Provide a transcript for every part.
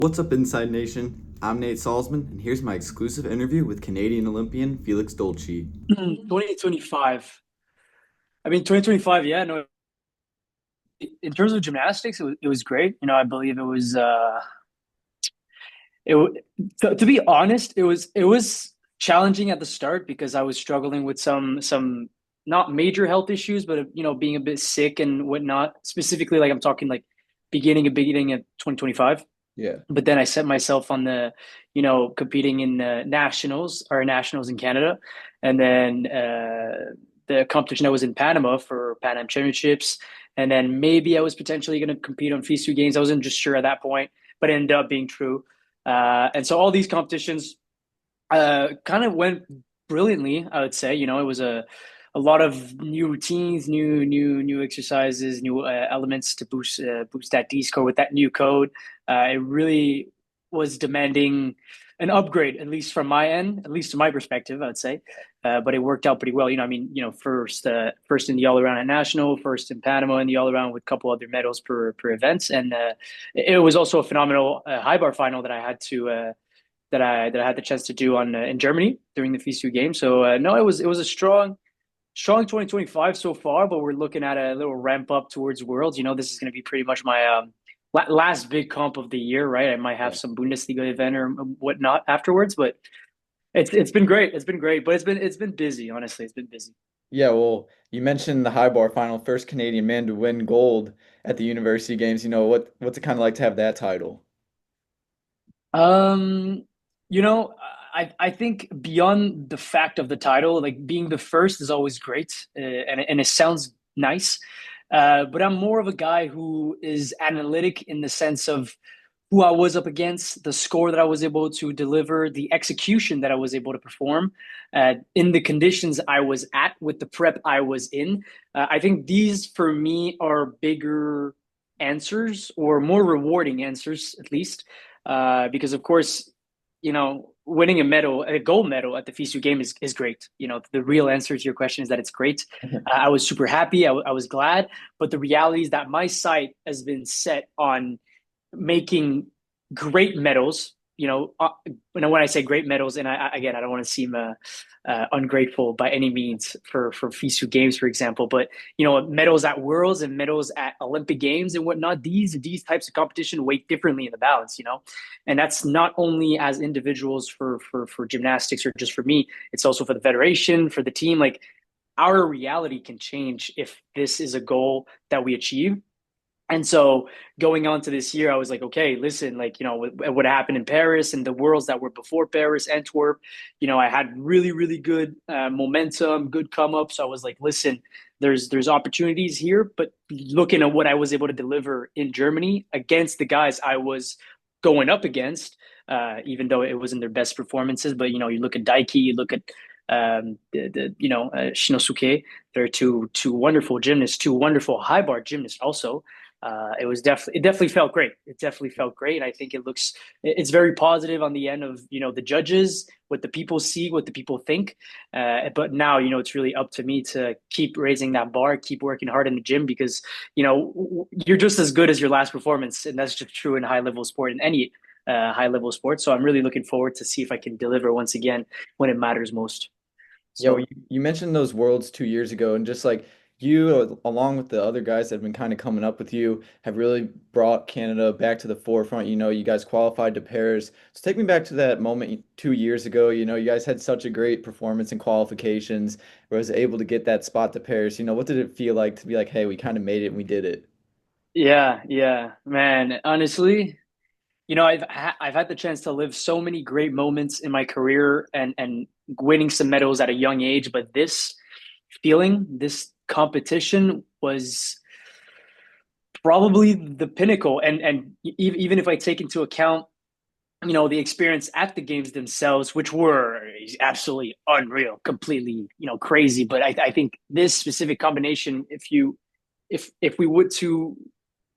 What's up, Inside Nation? I'm Nate Salzman, and here's my exclusive interview with Canadian Olympian Felix Dolci. 2025. I mean, 2025, yeah, no, in terms of gymnastics, it was great. I believe it was it w- to be honest, it was challenging at the start because I was struggling with some not major health issues, but being a bit sick and whatnot. Specifically, like I'm talking like beginning of 2025. Yeah. But then I set myself on competing in nationals in Canada, and then the competition I was in Panama for Pan Am Championships, and then maybe I was potentially going to compete on FISU Games. I wasn't just sure at that point, but it ended up being true. And so all these competitions kind of went brilliantly, I would say. It was a lot of new routines, new exercises, new elements to boost that D score with that new code. It really was demanding an upgrade, at least from my end, at least to my perspective, I would say. But it worked out pretty well. I mean, first in the all around at national, first in Panama in the all around with a couple other medals per events, and it was also a phenomenal high bar final that I had to. That I had the chance to do on in Germany during the FISU game. So no, it was a strong 2025 so far, but we're looking at a little ramp up towards Worlds. This is going to be pretty much my last big comp of the year, right? I might have Yeah. some Bundesliga event or whatnot afterwards, but it's been great. It's been great, but it's been busy. Honestly, it's been busy. Yeah, well, you mentioned the high bar final, first Canadian man to win gold at the University Games. What's it kind of like to have that title? Um, I think beyond the fact of the title, like being the first is always great, and it sounds nice. But I'm more of a guy who is analytic in the sense of who I was up against, the score that I was able to deliver, the execution that I was able to perform, in the conditions I was at with the prep I was in. I think these for me are bigger answers or more rewarding answers, at least, because of course, winning a gold medal at the FISU game is great. The real answer to your question is that it's great. I was super happy. I was glad, but the reality is that my sight has been set on making great medals. When I say great medals, and again, I don't want to seem ungrateful by any means for FISU Games, for example, but medals at Worlds and medals at Olympic Games and whatnot. These types of competition weight differently in the balance, and that's not only as individuals for gymnastics or just for me. It's also for the federation, for the team. Like our reality can change if this is a goal that we achieve. And so going on to this year, I was like, okay, listen, like, what happened in Paris and the worlds that were before Paris, Antwerp, I had really, really good momentum, good come up. So I was like, listen, there's opportunities here, but looking at what I was able to deliver in Germany against the guys I was going up against, even though it wasn't their best performances, but you look at Daiki, you look at Shinosuke, they're two wonderful gymnasts, two wonderful high bar gymnasts also. It definitely felt great. It definitely felt great. And I think it's very positive on the end of, the judges, what the people see, what the people think. But now, it's really up to me to keep raising that bar, keep working hard in the gym because, you're just as good as your last performance. And that's just true in high level sport, in any high level sport. So I'm really looking forward to see if I can deliver once again when it matters most. Yeah, well, So you mentioned those worlds 2 years ago, and just like you, along with the other guys that have been kind of coming up with you, have really brought Canada back to the forefront. You guys qualified to Paris. So take me back to that moment 2 years ago. You guys had such a great performance in qualifications, where I was able to get that spot to Paris. What did it feel like to be like, hey, we kind of made it and we did it? yeah, man. Honestly, I've had the chance to live so many great moments in my career and winning some medals at a young age, but this feeling, this competition was probably the pinnacle. And even if I take into account, the experience at the games themselves, which were absolutely unreal, completely, crazy. But I think this specific combination, if we were to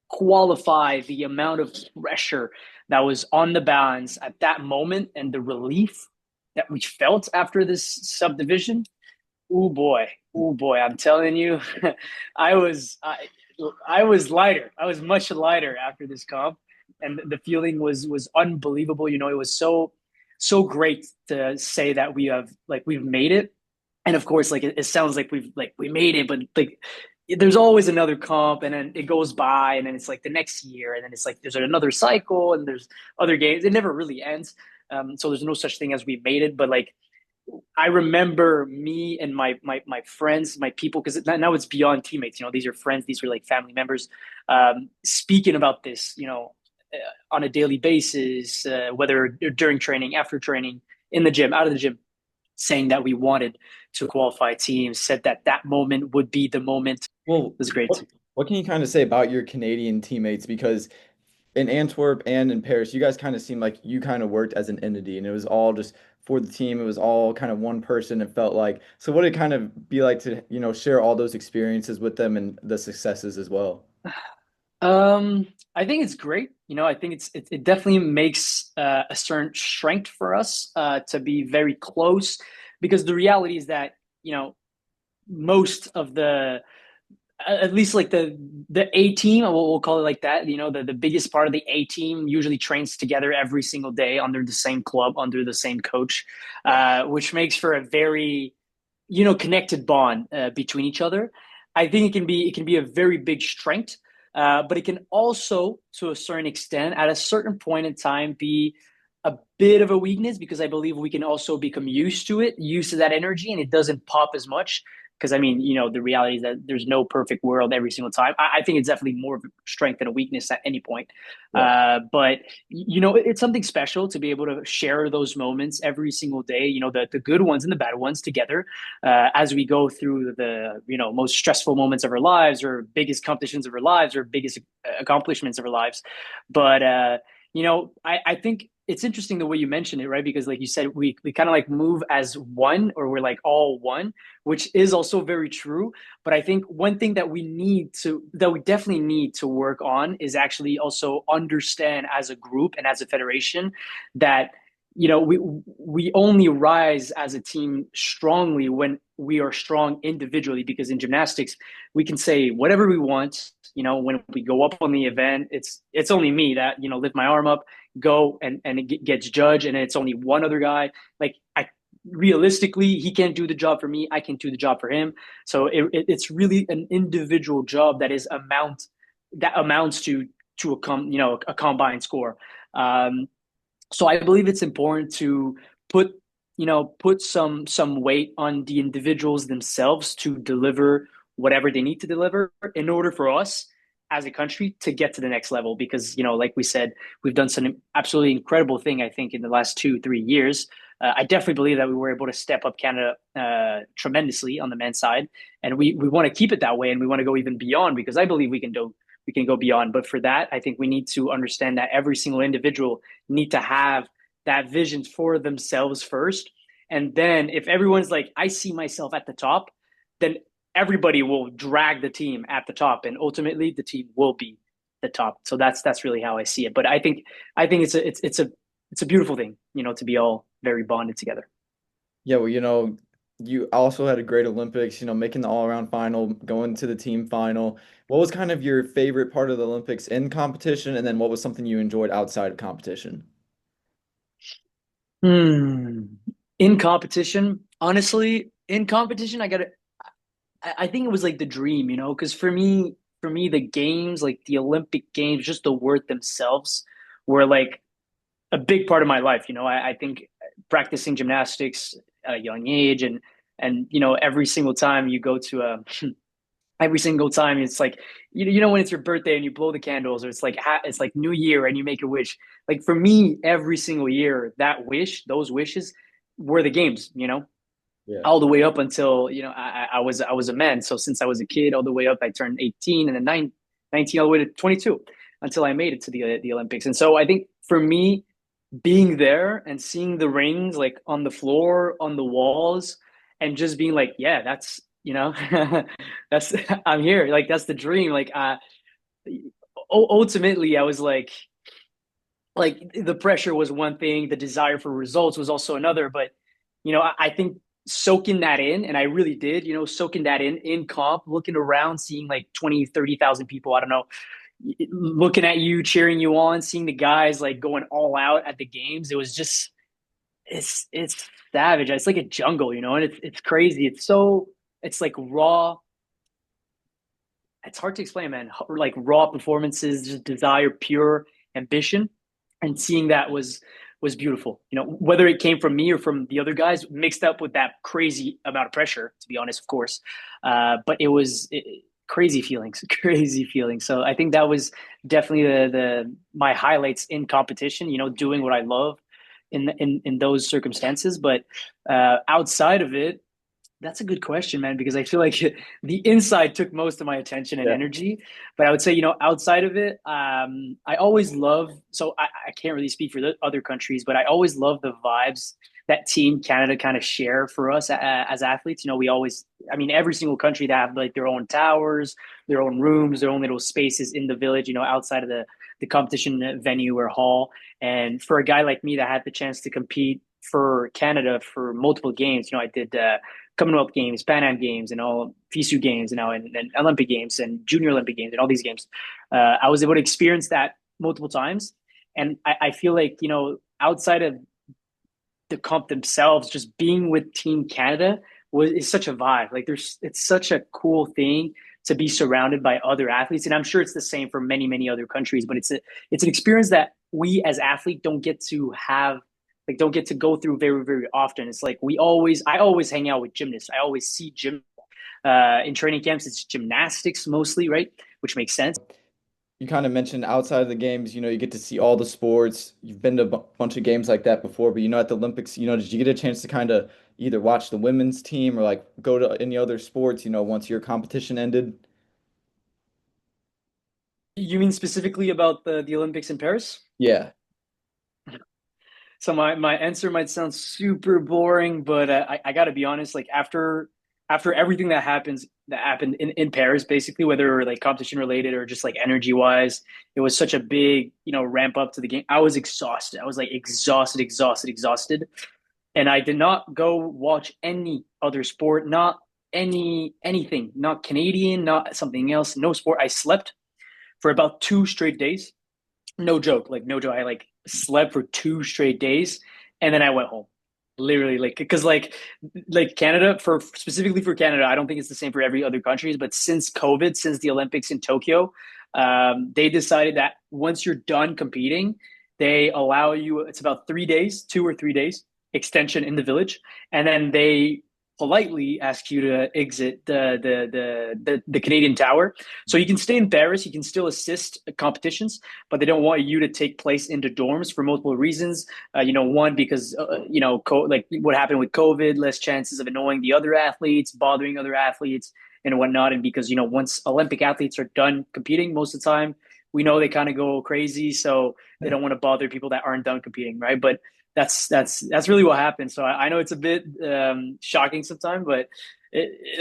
qualify the amount of pressure that was on the balance at that moment and the relief that we felt after this subdivision. Oh boy, I'm telling you, I was I, I was lighter. I was much lighter after this comp. and the feeling was unbelievable. You know, it was so great to say that we've made it. And of course, like it sounds like we made it, but like there's always another comp, and then it goes by, and then it's like the next year, and then it's like there's another cycle, and there's other games. It never really ends. So there's no such thing as we made it, but like I remember me and my friends, my people, because now it's beyond teammates. You know, these are friends, these are like family members, speaking about this. You know, on a daily basis, whether during training, after training, in the gym, out of the gym, saying that we wanted to qualify teams, said that that moment would be the moment. It Well, was great. what can you kind of say about your Canadian teammates? Because in Antwerp and in Paris, you guys kind of seemed like you kind of worked as an entity and it was all just for the team. It was all kind of one person, it felt like. So what did it kind of be like to, share all those experiences with them and the successes as well? I think it's great. You know, I think it definitely makes a certain strength for us to be very close, because the reality is that most of the at least like the A team, we'll call it like that. You know, the biggest part of the A team usually trains together every single day under the same club, under the same coach, Yeah. which makes for a very connected bond between each other. I think it can be a very big strength, but it can also, to a certain extent, at a certain point in time, be a bit of a weakness, because I believe we can also become used to that energy, and it doesn't pop as much. Because I mean, the reality is that there's no perfect world every single time. I think it's definitely more of a strength than a weakness at any point. Yeah. But it's something special to be able to share those moments every single day. You know, the good ones and the bad ones together, as we go through the most stressful moments of our lives, or biggest competitions of our lives, or biggest accomplishments of our lives. But I think it's interesting the way you mentioned it, right? Because like you said, we kind of like move as one, or we're like all one, which is also very true. But I think one thing that we definitely need to work on is actually also understand as a group and as a federation that we only rise as a team strongly when we are strong individually, because in gymnastics we can say whatever we want. When we go up on the event, it's only me that lift my arm up, go, and it gets judged, and it's only one other guy. Like, I realistically, he can't do the job for me, I can do the job for him. So it's really an individual job that amounts to a combined score. So I believe it's important to put put some weight on the individuals themselves to deliver whatever they need to deliver in order for us as a country to get to the next level. Because like we said, we've done some absolutely incredible thing, I think, in the last 2-3 years. I definitely believe that we were able to step up Canada tremendously on the men's side, and we want to keep it that way, and we want to go even beyond, because I believe we can go beyond. But for that, I think we need to understand that every single individual need to have that vision for themselves first. And then if everyone's like, I see myself at the top, then everybody will drag the team at the top, and ultimately the team will be the top. So that's really how I see it. But I think it's a beautiful thing, to be all very bonded together. Yeah, well, you also had a great Olympics, making the all-around final, going to the team final. What was kind of your favorite part of the Olympics in competition, and then what was something you enjoyed outside of competition? Hmm. In competition, honestly, in competition, I think it was like the dream, because for me, the games, like the Olympic Games, just the word themselves were like a big part of my life. I think practicing gymnastics at a young age, and every single time you go to a every single time it's like when it's your birthday and you blow the candles, or it's like New Year and you make a wish. Like, for me, every single year, those wishes were the games, Yeah. all the way up until I was a man. So since I was a kid, all the way up, I turned 18, and then 19, all the way to 22, until I made it to the Olympics. And so I think for me, being there and seeing the rings like on the floor, on the walls, and just being like, yeah, that's that's I'm here. Like, that's the dream. Like, ultimately, I was like the pressure was one thing, the desire for results was also another. But I think soaking that in, and I really did, soaking that in comp, looking around, seeing like 20, 30,000 people, I don't know, looking at you, cheering you on, seeing the guys like going all out at the games. It was just it's savage. It's like a jungle, and it's crazy. It's like raw. It's hard to explain, man. Like raw performances, just desire, pure ambition, and seeing that was beautiful. Whether it came from me or from the other guys, mixed up with that crazy amount of pressure. To be honest, of course, but it was crazy feelings, crazy feelings. So I think that was definitely the my highlights in competition. Doing what I love in those circumstances. But outside of it, that's a good question, man, because I feel like the inside took most of my attention and Yeah. energy. But I would say, outside of it, I always love, so I can't really speak for the other countries, but I always love the vibes that Team Canada kind of share for us as athletes. We always, I mean, every single country, they have like their own towers, their own rooms, their own little spaces in the village, outside of the competition venue or hall. And for a guy like me that had the chance to compete for Canada for multiple games, I did Commonwealth Games, Pan Am Games, and all FISU Games, and Olympic Games and Junior Olympic Games, and all these games. I was able to experience that multiple times, and I feel like outside of the comp themselves, just being with Team Canada is such a vibe. Like it's such a cool thing to be surrounded by other athletes, and I'm sure it's the same for many other countries. But it's an experience that we as athletes don't get to have, like don't get to go through very often. It's like I always hang out with gymnasts. I always see gym in training camps. It's gymnastics mostly, right? Which makes sense. You kind of mentioned outside of the games, you get to see all the sports. You've been to a bunch of games like that before, but at the Olympics, did you get a chance to kind of either watch the women's team or like go to any other sports, once your competition ended? You mean specifically about the Olympics in Paris? Yeah. So my answer might sound super boring, but I got to be honest. Like after everything that happened in Paris, basically, whether like competition related or just like energy wise, it was such a big ramp up to the game. I was exhausted. I was like exhausted, and I did not go watch any other sport, not anything, not Canadian, not something else, no sport. I slept for about 2 straight days. No joke, like no joke. I like slept for 2 straight days, and then I went home. Literally, like because like Canada, for specifically for Canada, I don't think it's the same for every other countries. But since COVID, since the Olympics in Tokyo, they decided that once you're done competing, they allow you. It's about 3 days, 2 or 3 days extension in the village, and then they politely ask you to exit the Canadian Tower. So you can stay in Paris, you can still assist competitions, but they don't want you to take place into dorms for multiple reasons. One because like what happened with COVID, less chances of annoying the other athletes, bothering other athletes, and whatnot. And because once Olympic athletes are done competing, most of the time we know they kind of go crazy, so they don't want to bother people that aren't done competing, right? But that's really what happened. So I know it's a bit shocking sometimes, but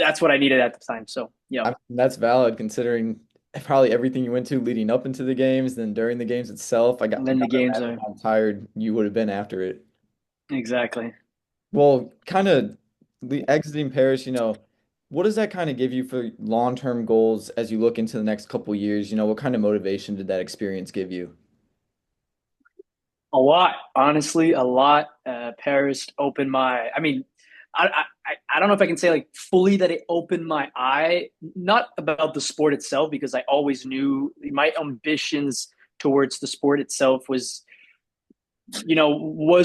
that's what I needed at the time. So yeah, I mean, that's valid considering probably everything you went to leading up into the games, then during the games itself. and I then the gotta games imagine are how tired you would have been after it. exactly. Well, kind of exiting Paris, what does that kind of give you for long-term goals as you look into the next couple years? What kind of motivation did that experience give you? A lot, honestly, a lot. Paris opened my. I mean, I don't know if I can say like fully that it opened my eye, not about the sport itself, because I always knew my ambitions towards the sport itself was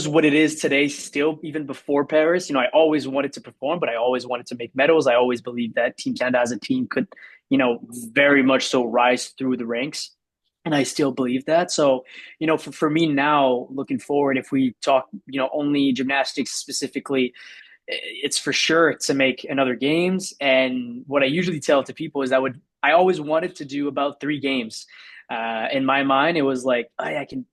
what it is today. Still, even before Paris, I always wanted to perform, but I always wanted to make medals. I always believed that Team Canada as a team could, very much so rise through the ranks. And I still believe that. So, for me now, looking forward, if we talk, only gymnastics specifically, it's for sure to make another games. And what I usually tell to people is I always wanted to do about 3 games. In my mind, it was like, I can,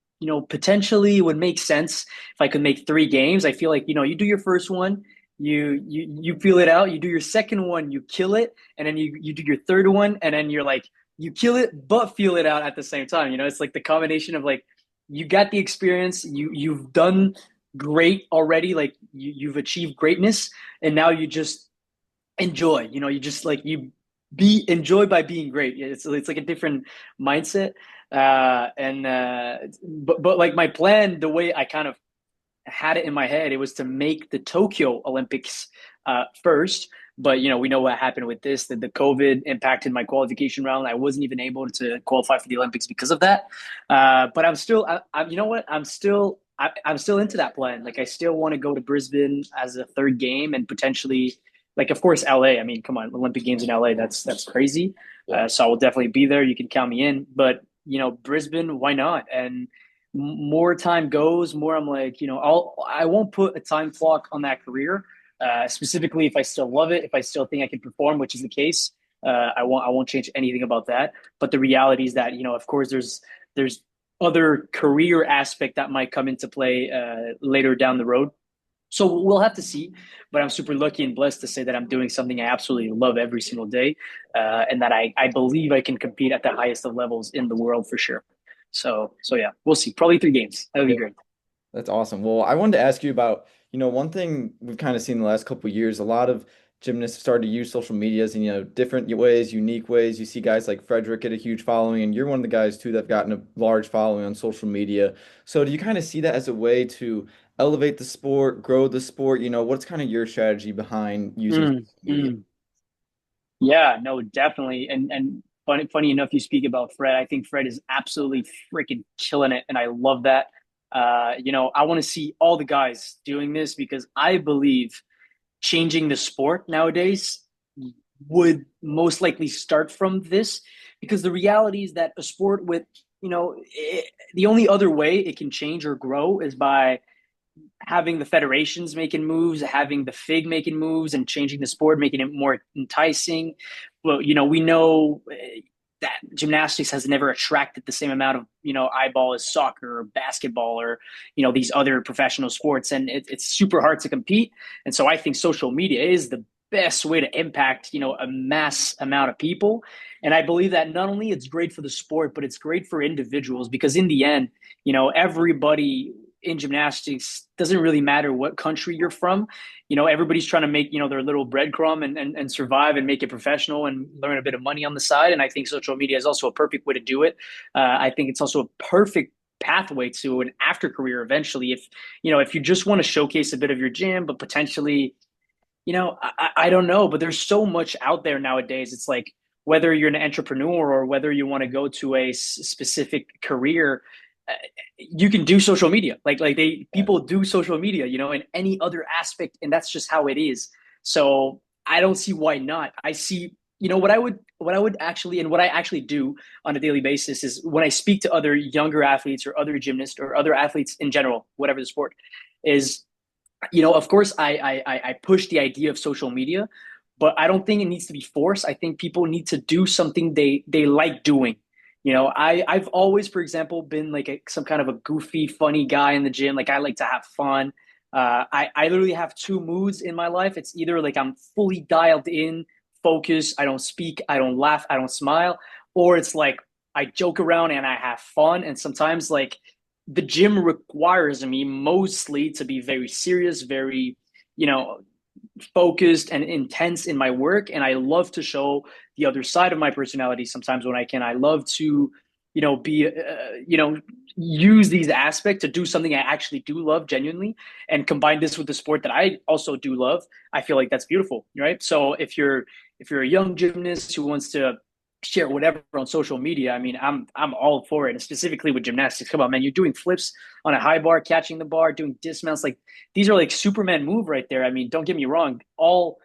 potentially would make sense if I could make 3 games. I feel like, you do your first one, you feel it out, you do your second one, you kill it, and then you do your third one, and then you're like, you kill it but feel it out at the same time. It's like the combination of like you got the experience, you've done great already, like you've achieved greatness, and now you just enjoy. You just like be enjoy by being great. It's like a different mindset. And but like my plan, the way I kind of had it in my head, it was to make the Tokyo Olympics first. But we know what happened with this. That the COVID impacted my qualification round. I wasn't even able to qualify for the Olympics because of that. But I'm still, you know what? I'm still into that plan. Like I still want to go to Brisbane as a third game and potentially, like of course LA. I mean, come on, Olympic Games in LA. That's crazy. Yeah. So I will definitely be there. You can count me in. But Brisbane, why not? And more time goes, more I'm like, I won't put a time clock on that career. Specifically, if I still love it, if I still think I can perform, which is the case, I won't change anything about that. But the reality is that of course, there's other career aspect that might come into play later down the road. So we'll have to see. But I'm super lucky and blessed to say that I'm doing something I absolutely love every single day, and that I believe I can compete at the highest of levels in the world for sure. So yeah, we'll see. Probably 3 games. That would be great. That's awesome. Well, I wanted to ask you about, one thing we've kind of seen in the last couple of years, a lot of gymnasts have started to use social medias in, different ways, unique ways. You see guys like Frederick get a huge following, and you're one of the guys too that have gotten a large following on social media. So do you kind of see that as a way to elevate the sport, grow the sport? What's kind of your strategy behind using social Mm, media? mm. Yeah, no, definitely. And funny enough, you speak about Fred. I think Fred is absolutely freaking killing it, and I love that. I want to see all the guys doing this because I believe changing the sport nowadays would most likely start from this because the reality is that a sport with the only other way it can change or grow is by having the federations making moves, having the FIG making moves, and changing the sport, making it more enticing. Well, we know that gymnastics has never attracted the same amount of eyeball as soccer or basketball or these other professional sports, and it's super hard to compete. And so I think social media is the best way to impact a mass amount of people. And I believe that not only it's great for the sport, but it's great for individuals because in the end, everybody in gymnastics doesn't really matter what country you're from. Everybody's trying to make their little breadcrumb and survive and make it professional and learn a bit of money on the side. And I think social media is also a perfect way to do it. I think it's also a perfect pathway to an after career eventually. If you just want to showcase a bit of your gym, but potentially, I don't know, but there's so much out there nowadays. It's like whether you're an entrepreneur or whether you want to go to a specific career, uh, you can do social media. Like they people do social media, in any other aspect, and that's just how it is. So I don't see why not. I see, what I would actually and what I actually do on a daily basis is when I speak to other younger athletes or other gymnasts or other athletes in general, whatever the sport is, of course, I push the idea of social media, but I don't think it needs to be forced. I think people need to do something they like doing. I've always, for example, been like some kind of a goofy, funny guy in the gym. Like I like to have fun. I literally have two moods in my life. It's either like I'm fully dialed in, focused, I don't speak, I don't laugh, I don't smile, or it's like I joke around and I have fun. And sometimes like the gym requires me mostly to be very serious, very, you know, focused and intense in my work. And I love to show the other side of my personality sometimes when I can. I love to, be, use these aspects to do something I actually do love genuinely and combine this with the sport that I also do love. I feel like that's beautiful, right? So if you're a young gymnast who wants to share whatever on social media, I mean, I'm all for it. And specifically with gymnastics, come on, man, you're doing flips on a high bar, catching the bar, doing dismounts. Like these are like Superman move right there. I mean, don't get me wrong. All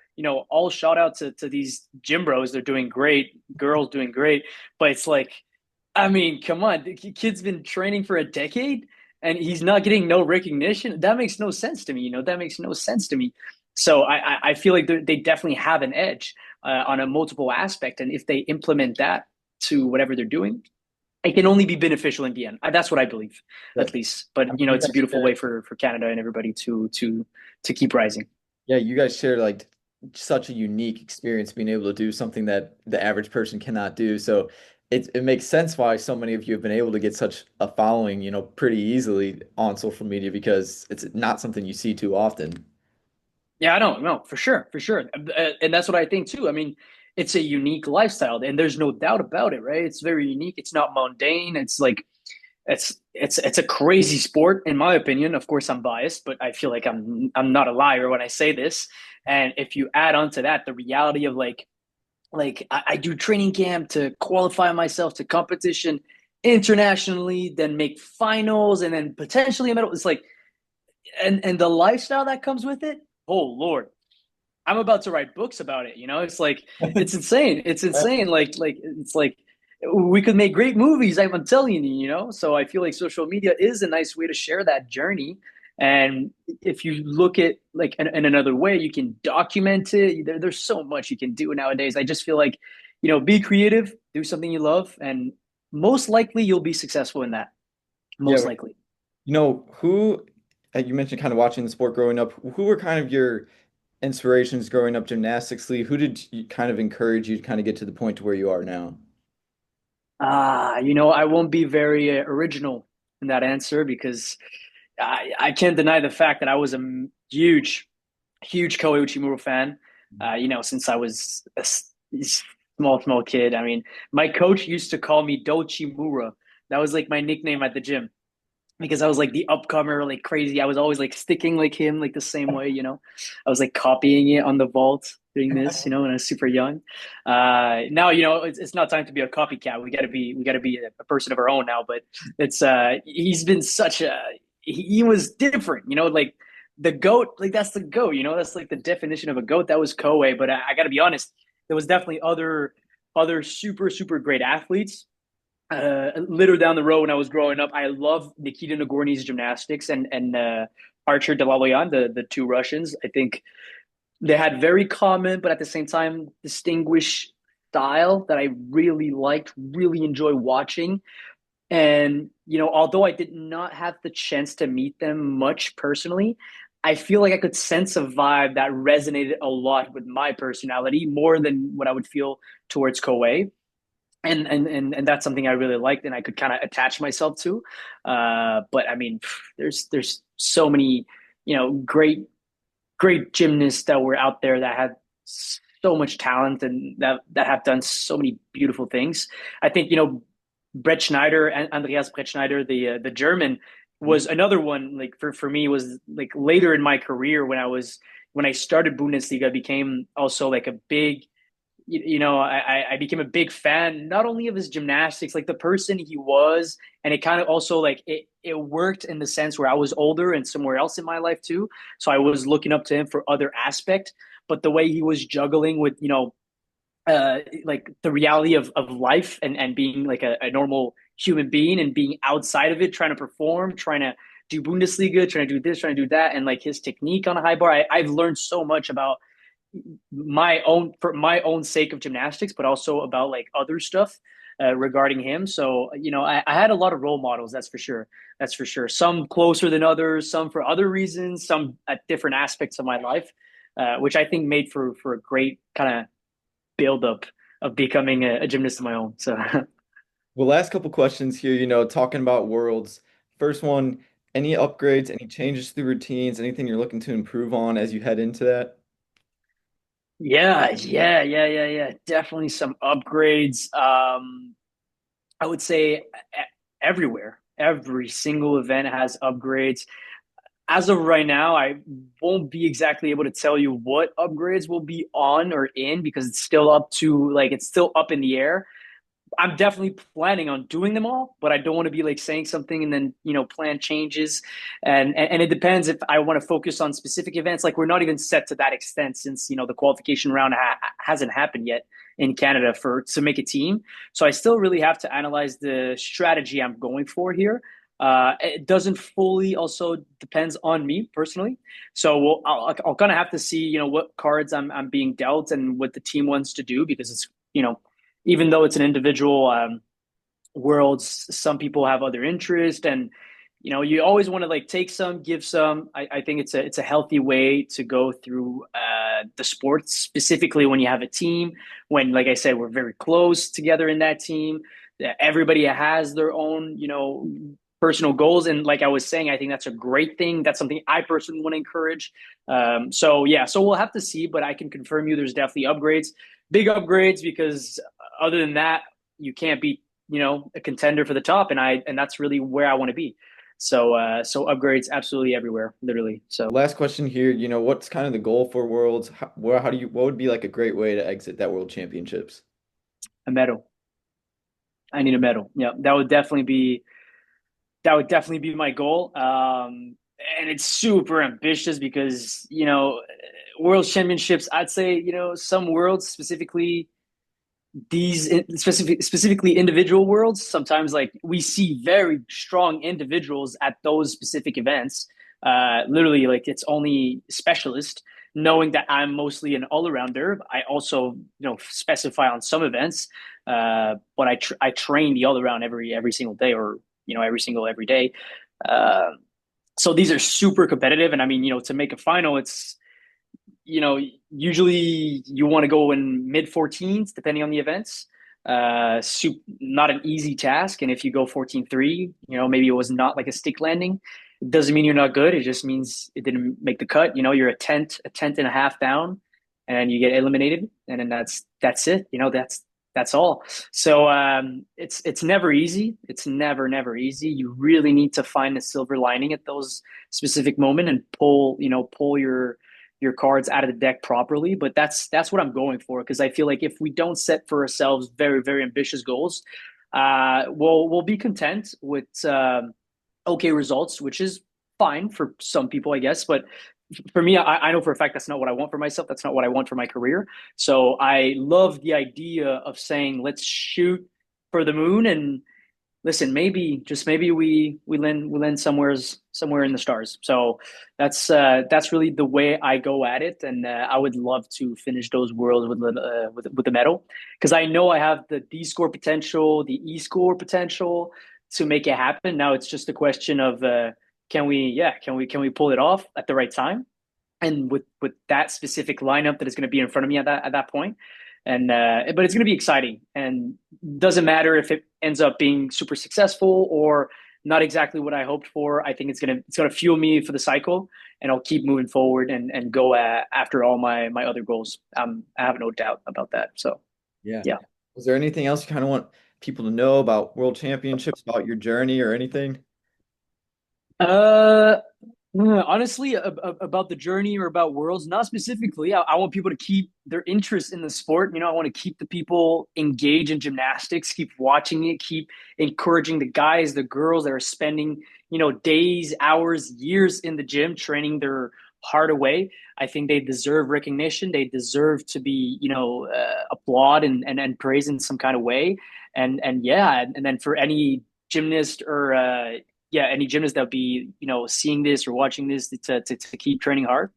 shout out to these gym bros. They're doing great. Girls doing great. But it's like, I mean, come on, the kid's been training for a decade and he's not getting no recognition. That makes no sense to me. That makes no sense to me. So I feel like they definitely have an edge on a multiple aspect. And if they implement that to whatever they're doing, it can only be beneficial in the end. That's what I believe, Yeah. at least. But I mean, you it's a guys beautiful way for Canada and everybody to keep rising. Yeah, you guys share like such a unique experience being able to do something that the average person cannot do. So it makes sense why so many of you have been able to get such a following, pretty easily on social media because it's not something you see too often. Yeah, I don't know for sure, and that's what I think too. I mean, it's a unique lifestyle, and there's no doubt about it, right? It's very unique. It's not mundane. It's like it's a crazy sport in my opinion. Of course, I'm biased, but I feel like I'm not a liar when I say this. And if you add on to that the reality of I do training camp to qualify myself to competition internationally, then make finals, and then potentially a medal. It's like, and the lifestyle that comes with it. Oh Lord, I'm about to write books about it. It's like it's insane. It's insane. It's like we could make great movies. I'm telling you. So I feel like social media is a nice way to share that journey. And if you look at like in another way, you can document it. There's so much you can do nowadays. I just feel like, be creative, do something you love, and most likely you'll be successful in that. Yeah, Most likely. who you mentioned kind of watching the sport growing up. Who were kind of your inspirations growing up gymnastically? Who did you kind of encourage you to kind of get to the point to where you are now? I won't be very original in that answer because I can't deny the fact that I was a huge, huge Koei Uchimura fan. Since I was a small kid. I mean, my coach used to call me Dolci Mura. That was like my nickname at the gym because I was like the upcomer, like crazy. I was always like sticking like him, like the same way. I was like copying it on the vault, doing this, when I was super young. Now, it's not time to be a copycat. We gotta be a person of our own now. But he's been such a he was different, like the goat, like that's the goat, that's like the definition of a goat. That was Koei, but I gotta be honest, there was definitely other super super great athletes later down the road when I was growing up. I love Nikita Nagorny's gymnastics and Archer Dalaloyan, the two Russians. I think they had very common, but at the same time, distinguished style that I really liked, really enjoy watching. And, although I did not have the chance to meet them much personally, I feel like I could sense a vibe that resonated a lot with my personality more than what I would feel towards Koei. And that's something I really liked and I could kind of attach myself to. But I mean, there's so many, great gymnasts that were out there that had so much talent and that have done so many beautiful things. I think Brett Schneider and Andreas Brett Schneider, the German, was another one. Like for me, was like later in my career when I started Bundesliga, became also like a big I became a big fan not only of his gymnastics, like the person he was, and it kind of also like it worked in the sense where I was older and somewhere else in my life too. So I was looking up to him for other aspect, but the way he was juggling with like the reality of life and being like a normal human being and being outside of it, trying to perform, trying to do Bundesliga, trying to do this, trying to do that, and like his technique on a high bar. I've learned so much about for my own sake of gymnastics, but also about like other stuff regarding him. So I had a lot of role models. That's for sure. That's for sure. Some closer than others, some for other reasons, some at different aspects of my life, which I think made for a great kind of build up of becoming a gymnast of my own. So Well, last couple questions here, talking about worlds. First one, any upgrades, any changes to the routines, anything you're looking to improve on as you head into that? yeah. Definitely some upgrades. I would say everywhere. Every single event has upgrades. As of right now, I won't be exactly able to tell you what upgrades will be on or in because it's still up in the air. I'm definitely planning on doing them all, but I don't want to be like saying something and then plan changes, and it depends if I want to focus on specific events. Like we're not even set to that extent since the qualification round hasn't happened yet in Canada for to make a team. So I still really have to analyze the strategy I'm going for here. It doesn't fully also depends on me personally, so I'll kind of have to see what cards I'm being dealt and what the team wants to do because it's even though it's an individual worlds, some people have other interests, and you always want to like take some, give some. I think it's a healthy way to go through the sports, specifically when you have a team. When, like I said, we're very close together in that team. Everybody has their own, personal goals, and like I was saying, I think that's a great thing. That's something I personally want to encourage. So yeah, so we'll have to see, but I can confirm you there's definitely upgrades. big upgrades because other than that, you can't be, a contender for the top, and that's really where I want to be. So upgrades absolutely everywhere, literally. So Last question here, what's kind of the goal for Worlds? What would be like a great way to exit that World Championships? a medal. I need a medal. Yeah, that would definitely be my goal. And it's super ambitious because World Championships. I'd say some worlds specifically specifically individual worlds. Sometimes like we see very strong individuals at those specific events. Literally, like it's only specialist. Knowing that I'm mostly an all-arounder, I also specify on some events, but I train the all-around every single day, or every day. Uh, so these are super competitive, and I mean, to make a final, it's usually you want to go in mid 14s depending on the events. Not an easy task, and if you go 14-3, maybe it was not like a stick landing. It doesn't mean you're not good. It just means it didn't make the cut. You're a tenth and a half down, and you get eliminated, and then that's it. That's all. So it's never easy. It's never easy. You really need to find the silver lining at those specific moment and pull your cards out of the deck properly. But that's what I'm going for, because I feel like if we don't set for ourselves very very ambitious goals, we'll be content with okay results, which is fine for some people, I guess. But for me, I know for a fact that's not what I want for myself. That's not what I want for my career. So I love the idea of saying, let's shoot for the moon, and listen, maybe just maybe we land somewhere in the stars. So that's really the way I go at it, and I would love to finish those worlds with the medal, because I know I have the D score potential, the E score potential to make it happen. Now it's just a question of can we pull it off at the right time, and with that specific lineup that is going to be in front of me at that point. And but it's going to be exciting, and doesn't matter if it ends up being super successful or not exactly what I hoped for. I think it's gonna fuel me for the cycle, and I'll keep moving forward and go after all my other goals. I have no doubt about that. So Yeah. yeah. Is there anything else you kind of want people to know about World Championships, about your journey or anything? Uh, Honestly, about the journey or about worlds, not specifically. I want people to keep their interest in the sport. I want to keep the people engaged in gymnastics, keep watching it, keep encouraging the guys, the girls that are spending, days, hours, years in the gym training their heart away. I think they deserve recognition. They deserve to be, applaud and praised in some kind of way. And yeah, and then for any gymnast or any gymnast that'll be seeing this or watching this to keep training hard,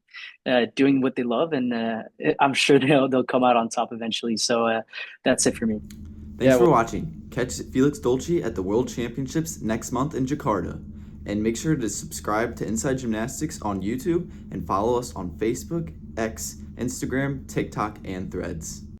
doing what they love, and I'm sure they'll come out on top eventually. So that's it for me. Thanks Yeah, for well, watching. Catch Felix Dolci at the World Championships next month in Jakarta. And make sure to subscribe to Inside Gymnastics on YouTube and follow us on Facebook, X, Instagram, TikTok, and Threads.